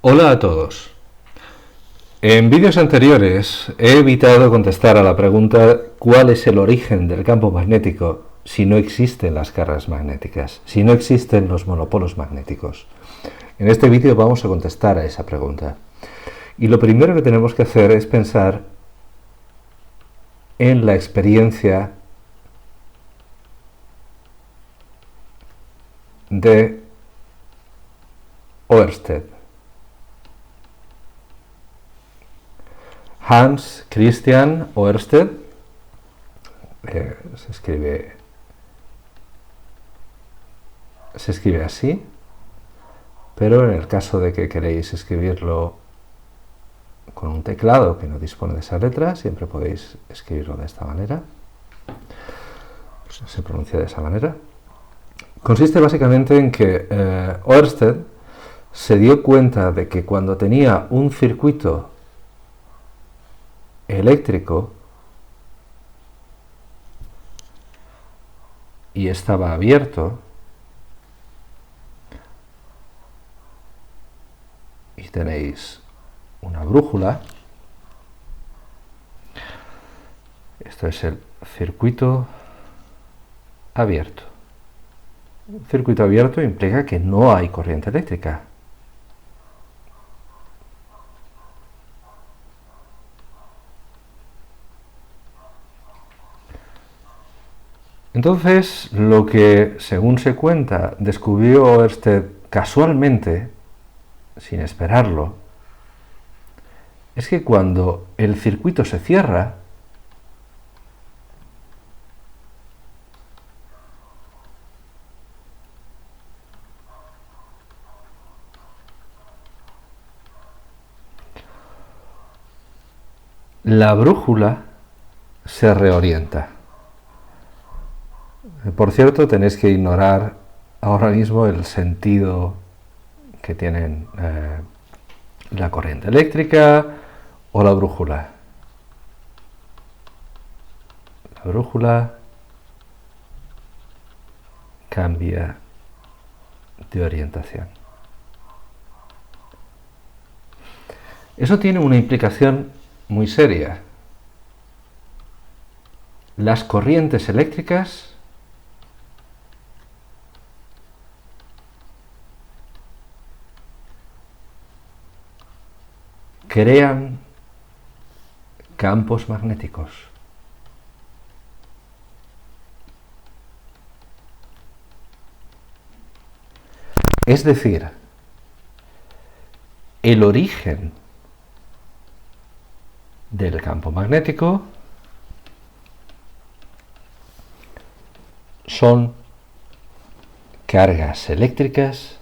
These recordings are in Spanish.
Hola a todos. En vídeos anteriores he evitado contestar a la pregunta ¿cuál es el origen del campo magnético si no existen las cargas magnéticas, si no existen los monopolos magnéticos? En este vídeo vamos a contestar a esa pregunta. Y lo primero que tenemos que hacer es pensar en la experiencia de Ørsted. Hans Christian Ørsted se escribe así, pero en el caso de que queréis escribirlo con un teclado que no dispone de esa letra, siempre podéis escribirlo de esta manera. Se pronuncia de esa manera. Consiste básicamente en que Ørsted se dio cuenta de que cuando tenía un circuito eléctrico y estaba abierto, y tenéis una brújula, esto es el circuito abierto. Un circuito abierto implica que no hay corriente eléctrica. Entonces, lo que, según se cuenta, descubrió Ørsted casualmente, sin esperarlo, es que cuando el circuito se cierra, la brújula se reorienta. Por cierto, tenéis que ignorar ahora mismo el sentido que tienen la corriente eléctrica o la brújula. La brújula cambia de orientación. Eso tiene una implicación muy seria. Las corrientes eléctricas crean campos magnéticos. Es decir, el origen del campo magnético son cargas eléctricas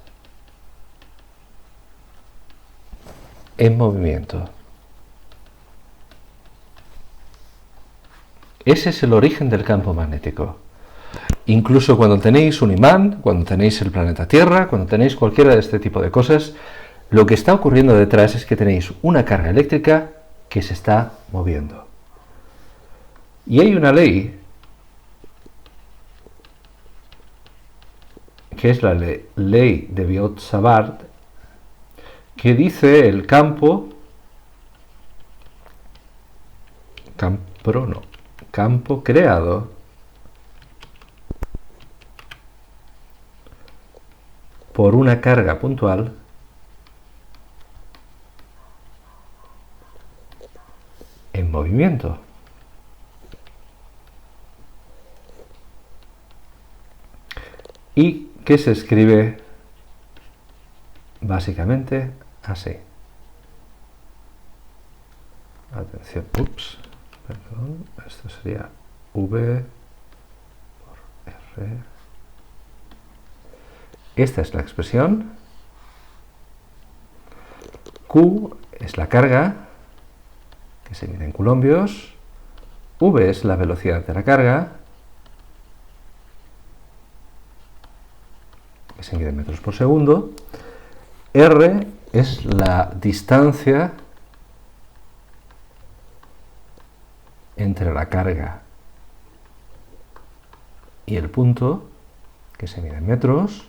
en movimiento. Ese es el origen del campo magnético. Incluso cuando tenéis un imán, cuando tenéis el planeta Tierra, cuando tenéis cualquiera de este tipo de cosas, lo que está ocurriendo detrás es que tenéis una carga eléctrica que se está moviendo. Y hay una ley, que es la ley de Biot-Savart, que dice el campo creado por una carga puntual en movimiento. Y que se escribe básicamente así. Atención, perdón, esto sería V por R. Esta es la expresión. Q es la carga, que se mide en coulombios. V es la velocidad de la carga, que se mide en metros por segundo. R es la distancia entre la carga y el punto, que se mide en metros.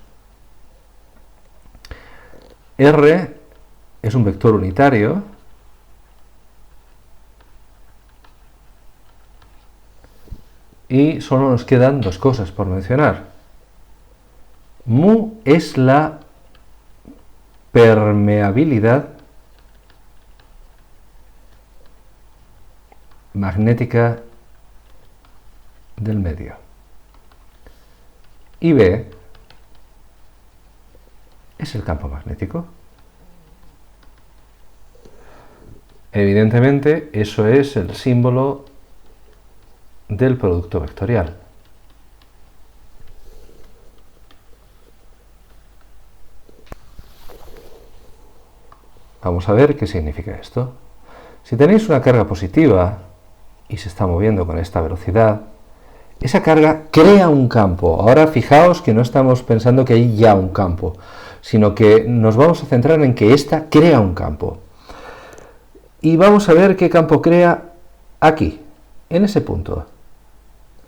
R es un vector unitario y solo nos quedan dos cosas por mencionar. Mu es la permeabilidad magnética del medio. Y B es el campo magnético. Evidentemente, eso es el símbolo del producto vectorial. Vamos a ver qué significa esto. Si tenéis una carga positiva y se está moviendo con esta velocidad, esa carga crea un campo. Ahora fijaos que no estamos pensando que hay ya un campo, sino que nos vamos a centrar en que ésta crea un campo. Y vamos a ver qué campo crea aquí, en ese punto.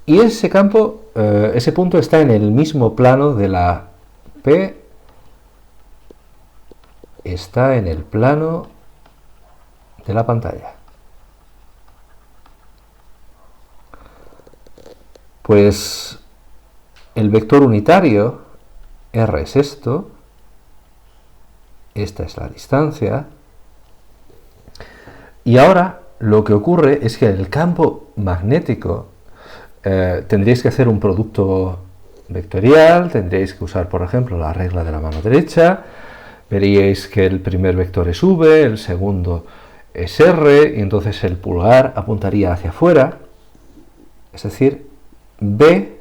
Y ese campo, ese punto está en el mismo plano de la P, está en el plano de la pantalla. Pues el vector unitario, R es esto, esta es la distancia, y ahora lo que ocurre es que el campo magnético tendréis que hacer un producto vectorial, tendréis que usar, por ejemplo, la regla de la mano derecha, veríais que el primer vector es V, el segundo es R, y entonces el pulgar apuntaría hacia afuera, es decir, B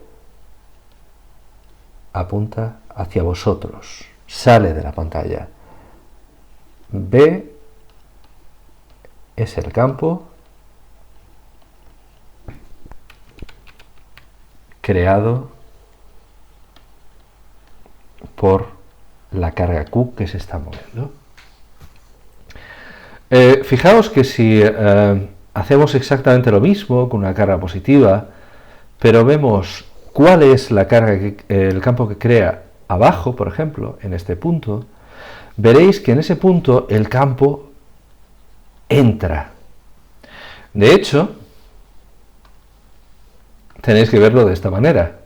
apunta hacia vosotros, sale de la pantalla. B es el campo creado por la carga Q que se está moviendo. Fijaos que si hacemos exactamente lo mismo con una carga positiva, pero vemos cuál es la carga el campo que crea abajo, por ejemplo, en este punto, veréis que en ese punto el campo entra. De hecho, tenéis que verlo de esta manera.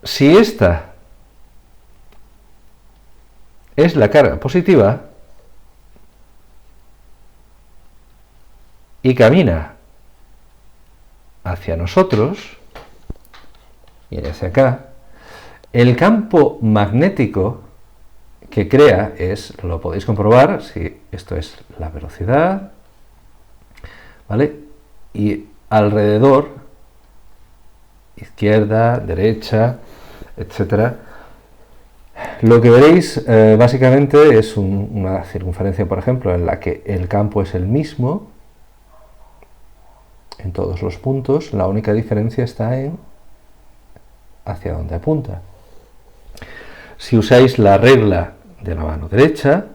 Si esta es la carga positiva y camina hacia nosotros, viene hacia acá, el campo magnético que crea lo podéis comprobar, si esto es la velocidad, ¿vale? Y alrededor, izquierda, derecha, etcétera, lo que veréis básicamente es una circunferencia, por ejemplo, en la que el campo es el mismo en todos los puntos, la única diferencia está en hacia dónde apunta. Si usáis la regla de la mano derecha,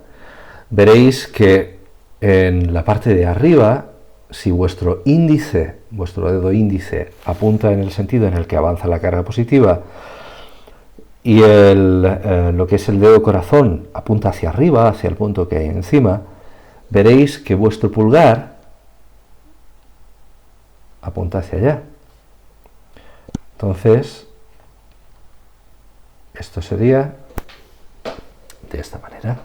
veréis que en la parte de arriba, si vuestro dedo índice apunta en el sentido en el que avanza la carga positiva y lo que es el dedo corazón apunta hacia arriba, hacia el punto que hay encima, veréis que vuestro pulgar apunta hacia allá. Entonces, esto sería de esta manera.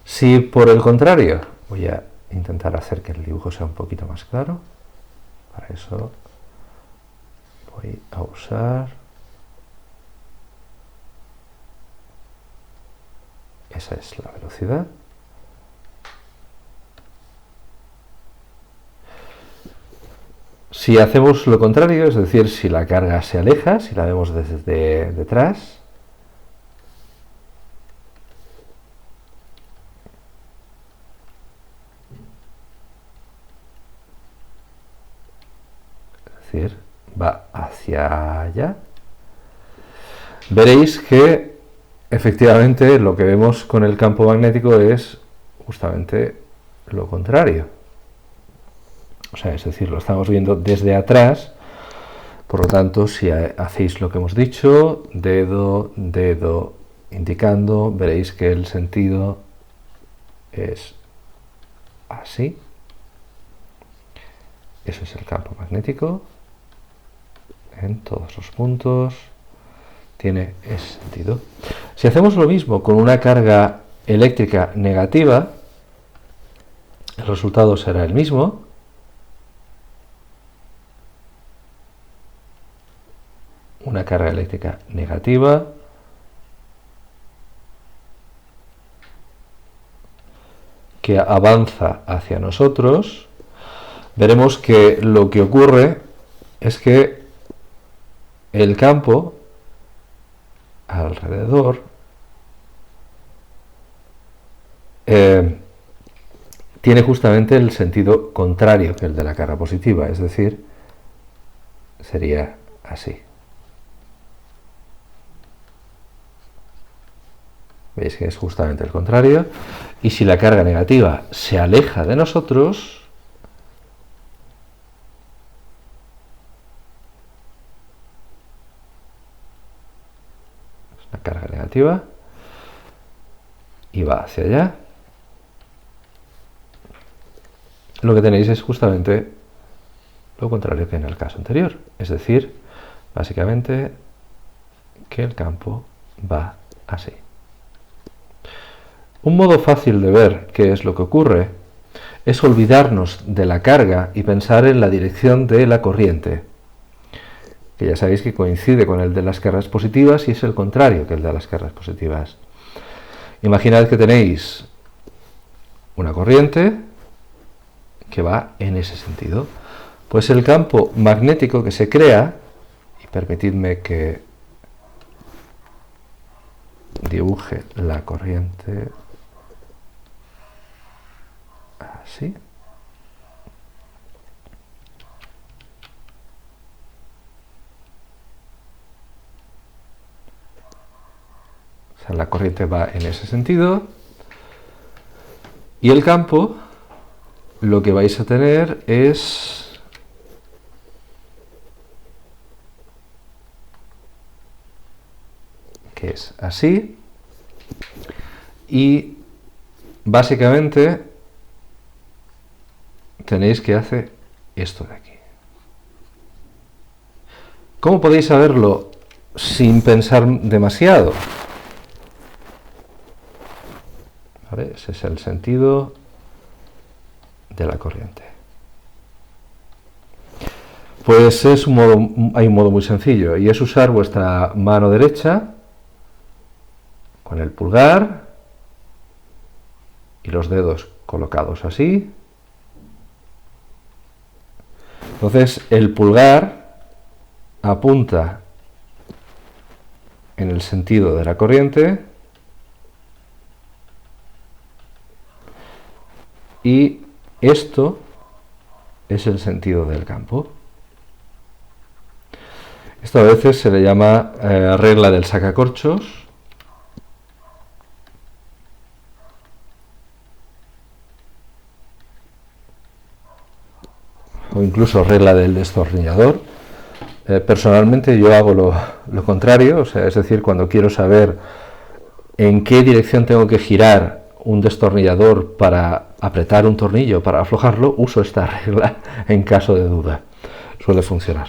Si por el contrario, voy a intentar hacer que el dibujo sea un poquito más claro, para eso voy a usar esa es la velocidad. Si hacemos lo contrario, es decir, si la carga se aleja, si la vemos desde detrás, es decir, va hacia allá, veréis que efectivamente lo que vemos con el campo magnético es justamente lo contrario. O sea, es decir, lo estamos viendo desde atrás, por lo tanto, si hacéis lo que hemos dicho, dedo, dedo, indicando, veréis que el sentido es así. Eso es el campo magnético. En todos los puntos tiene ese sentido. Si hacemos lo mismo con una carga eléctrica negativa, el resultado será el mismo. Una carga eléctrica negativa que avanza hacia nosotros. Veremos que lo que ocurre es que el campo alrededor tiene justamente el sentido contrario que el de la carga positiva, es decir, sería así. Veis que es justamente el contrario. Y si la carga negativa se aleja de nosotros, es una carga negativa y va hacia allá, lo que tenéis es justamente lo contrario que en el caso anterior, es decir, básicamente que el campo va así. Un modo fácil de ver qué es lo que ocurre es olvidarnos de la carga y pensar en la dirección de la corriente, que ya sabéis que coincide con el de las cargas positivas y es el contrario que el de las cargas positivas. Imaginad que tenéis una corriente que va en ese sentido. Pues el campo magnético que se crea, y permitidme que dibuje la corriente así. O sea, la corriente va en ese sentido. Y el campo, lo que vais a tener es que es así. Y básicamente tenéis que hacer esto de aquí. ¿Cómo podéis saberlo sin pensar demasiado? ¿Vale? Ese es el sentido de la corriente. Pues es hay un modo muy sencillo y es usar vuestra mano derecha con el pulgar y los dedos colocados así. Entonces el pulgar apunta en el sentido de la corriente y esto es el sentido del campo. Esto a veces se le llama regla del sacacorchos. O incluso regla del destornillador. Personalmente yo hago lo contrario, o sea, es decir, cuando quiero saber en qué dirección tengo que girar un destornillador para apretar un tornillo, para aflojarlo, uso esta regla en caso de duda. Suele funcionar.